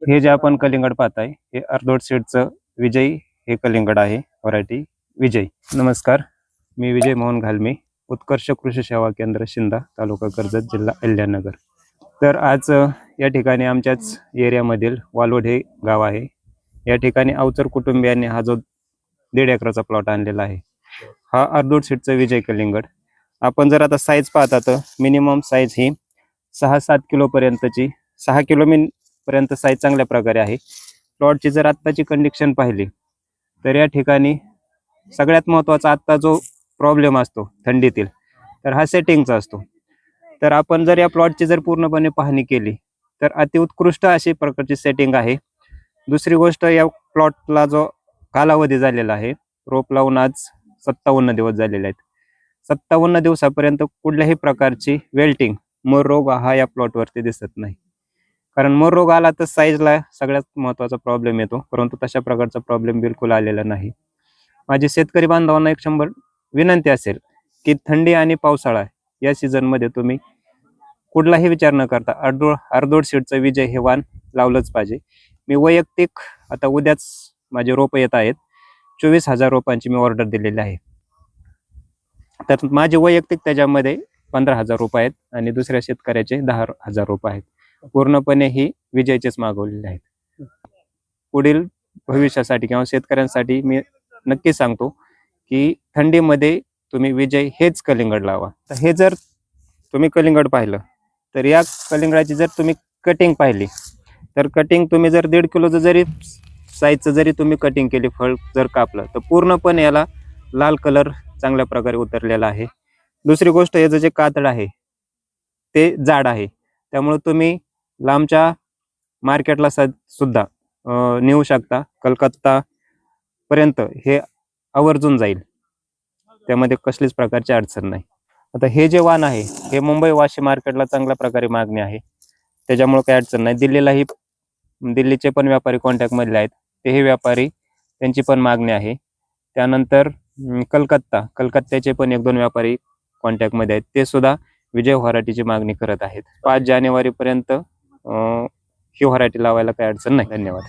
हे जे आपण कलिंगड पाहताय हे अर्धोट सीडचं विजय हे कलिंगड आहे, व्हरायटी विजय. नमस्कार, मी विजय मोहन घालमे, उत्कर्ष कृषी सेवा केंद्र शिंदा, तालुका कर्जत, जिल्हा अहिल्यानगर. तर आज या ठिकाणी आमच्याच एरियामधील वालोड हे गाव आहे. या ठिकाणी अवचर कुटुंबियांनी हा जो 1.5 एकराचा प्लॉट आणलेला आहे, हा अर्धोट सीडचा विजय कलिंगड. आपण जर आता साईज पाहता तर मिनिमम साईज ही 6-7 किलो पर्यंतची, 6 किलो पर्यंत साईज चांगल्या प्रकारे आहे. प्लॉटची जर आत्ताची कंडिशन पाहिली तर या ठिकाणी सगळ्यात महत्त्वाचा आत्ता जो प्रॉब्लेम असतो थंडीतील, तर हा सेटिंगचा असतो. तर आपण जर या प्लॉटची जर पूर्णपणे पाहणी केली तर अतिउत्कृष्ट अशी प्रकारची सेटिंग आहे. दुसरी गोष्ट, या प्लॉटला जो कालावधी झालेला आहे, रोप लावून आज 57 दिवस झालेले आहेत. 57 दिवसापर्यंत कुठल्याही प्रकारची वेल्टिंग, मोर रोग हा या प्लॉटवरती दिसत नाही. कारण मोर रोग आला तर साईजला सगळ्यात महत्त्वाचा प्रॉब्लेम येतो, परंतु तशा प्रकारचा प्रॉब्लेम बिलकुल आलेला नाही. माझी शेतकरी बांधवांना एक 100 विनंती असेल की थंडी आणि पावसाळा या सीझनमध्ये तुम्ही कुठलाही विचार न करता अर्धोट सीडचं विजय हे वाण लावलंच पाहिजे. मी वैयक्तिक आता उद्याच माझे रोप येत आहेत, 24,000 रोपांची मी ऑर्डर दिलेली आहे. तर माझे वैयक्तिक त्याच्यामध्ये 15,000 रुपये आहेत आणि दुसऱ्या शेतकऱ्याचे 10,000 रुपये आहेत. पूर्णपणे ही विजयचेच मागवलेले आहेत. पुढील भविष्यासाठी किंवा शेतकऱ्यांसाठी मी नक्की सांगतो की थंडीमध्ये तुम्ही विजय हेच कलिंगड लावा. तर हे जर तुम्ही कलिंगड पाहिलं तर या कलिंगडाची जर तुम्ही कटिंग पाहिली तर कटिंग तुम्ही जर 1.5 किलोचं जरी साईजचं जरी तुम्ही कटिंग केली, फळ जर कापलं तर पूर्णपणे याला लाल कलर चांगल्या प्रकारे उतरलेला आहे. दुसरी गोष्ट, याचं जे कातड आहे ते जाड आहे, त्यामुळे तुम्ही लांबच्या मार्केटला सुद्धा नेऊ शकता. कलकत्ता पर्यंत हे आवर्जून जाईल, त्यामध्ये कसलीच प्रकारची अडचण नाही. आता हे जे वाण आहे हे मुंबई वाशी मार्केटला चांगल्या प्रकारे मागणी आहे, त्याच्यामुळे काही अडचण नाही. दिल्लीलाही, दिल्लीचे पण व्यापारी कॉन्टॅक्ट मधले आहेत, तेही व्यापारी, त्यांची पण मागणी आहे. त्यानंतर कलकत्त्याचे पण 1-2 व्यापारी कॉन्टॅक्ट मध्ये आहेत, ते सुद्धा विजय व्हरायटीची मागणी करत आहेत. 5 जानेवारी पर्यंत ही व्हरायटी लावायला काही अडचण नाही. धन्यवाद.